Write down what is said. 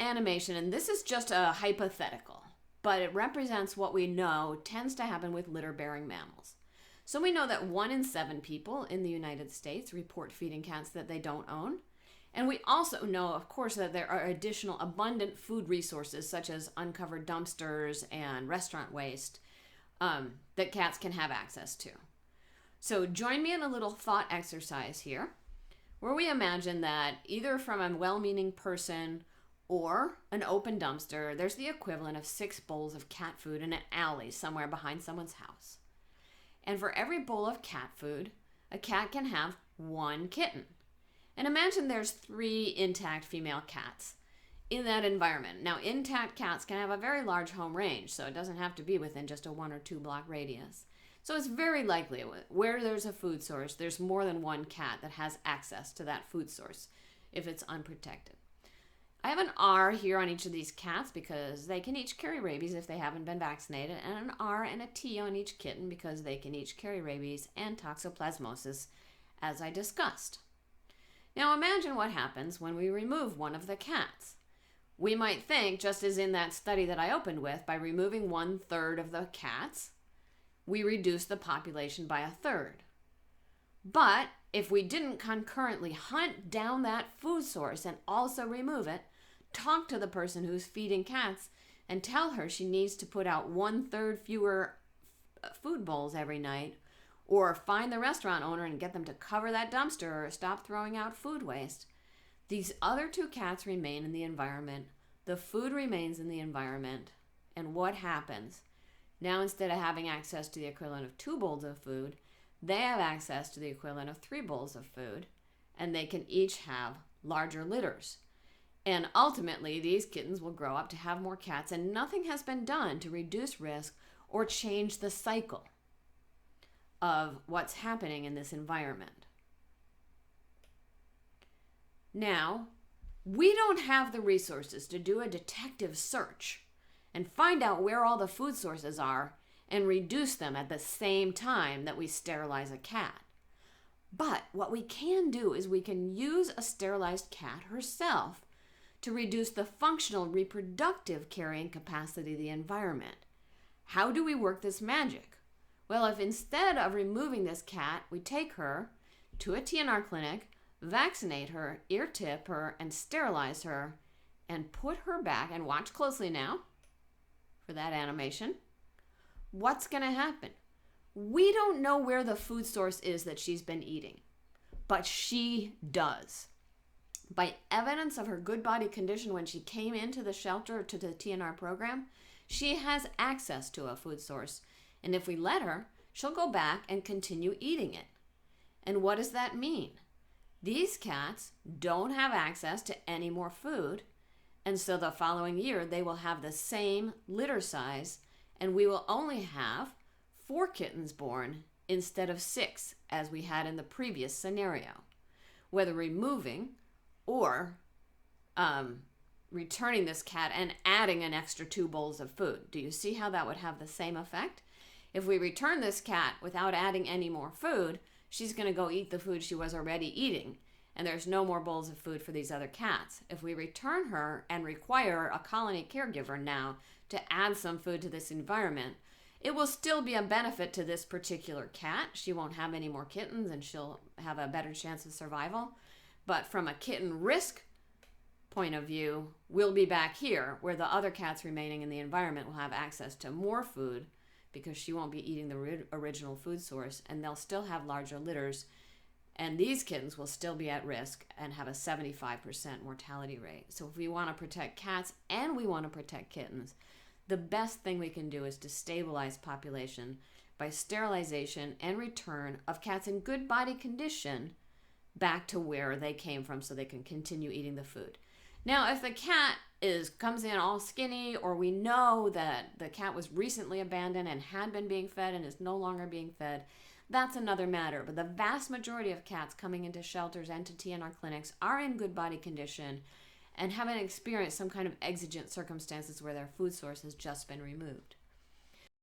animation, and this is just a hypothetical, but it represents what we know tends to happen with litter-bearing mammals. So we know that 1 in 7 people in the United States report feeding cats that they don't own. And we also know, of course, that there are additional abundant food resources such as uncovered dumpsters and restaurant waste that cats can have access to. So join me in a little thought exercise here, where we imagine that either from a well-meaning person or an open dumpster, there's the equivalent of 6 bowls of cat food in an alley somewhere behind someone's house. And for every bowl of cat food, a cat can have 1 kitten. And imagine there's 3 intact female cats in that environment. Now, intact cats can have a very large home range, so it doesn't have to be within just a 1 or 2 block radius. So it's very likely where there's a food source, there's more than 1 cat that has access to that food source if it's unprotected. I have an R here on each of these cats because they can each carry rabies if they haven't been vaccinated, and an R and a T on each kitten because they can each carry rabies and toxoplasmosis, as I discussed. Now imagine what happens when we remove one of the cats. We might think, just as in that study that I opened with, by removing 1/3 of the cats, we reduce the population by 1/3. But if we didn't concurrently hunt down that food source and also remove it, talk to the person who's feeding cats and tell her she needs to put out 1/3 fewer food bowls every night, or find the restaurant owner and get them to cover that dumpster or stop throwing out food waste. These other 2 cats remain in the environment, the food remains in the environment, and what happens? Now instead of having access to the equivalent of 2 bowls of food, they have access to the equivalent of 3 bowls of food, and they can each have larger litters. And ultimately, these kittens will grow up to have more cats, and nothing has been done to reduce risk or change the cycle of what's happening in this environment. Now, we don't have the resources to do a detective search and find out where all the food sources are and reduce them at the same time that we sterilize a cat. But what we can do is we can use a sterilized cat herself to reduce the functional reproductive carrying capacity of the environment. How do we work this magic? Well, if instead of removing this cat, we take her to a TNR clinic, vaccinate her, ear tip her, and sterilize her, and put her back, and watch closely now for that animation, what's going to happen? We don't know where the food source is that she's been eating, but she does. By evidence of her good body condition when she came into the shelter, to the TNR program, she has access to a food source. And if we let her, she'll go back and continue eating it. And what does that mean? These cats don't have access to any more food, and so the following year they will have the same litter size, and we will only have 4 kittens born instead of 6 as we had in the previous scenario. Whether removing or returning this cat and adding an extra 2 bowls of food. Do you see how that would have the same effect? If we return this cat without adding any more food, she's going to go eat the food she was already eating, and there's no more bowls of food for these other cats. If we return her and require a colony caregiver now to add some food to this environment, it will still be a benefit to this particular cat. She won't have any more kittens and she'll have a better chance of survival. But from a kitten risk point of view, we'll be back here where the other cats remaining in the environment will have access to more food because she won't be eating the original food source, and they'll still have larger litters, and these kittens will still be at risk and have a 75% mortality rate. So if we want to protect cats and we want to protect kittens, the best thing we can do is to stabilize population by sterilization and return of cats in good body condition back to where they came from so they can continue eating the food. Now, if the cat comes in all skinny, or we know that the cat was recently abandoned and had been being fed and is no longer being fed, that's another matter. But the vast majority of cats coming into shelters and to TNR clinics are in good body condition and haven't experienced some kind of exigent circumstances where their food source has just been removed.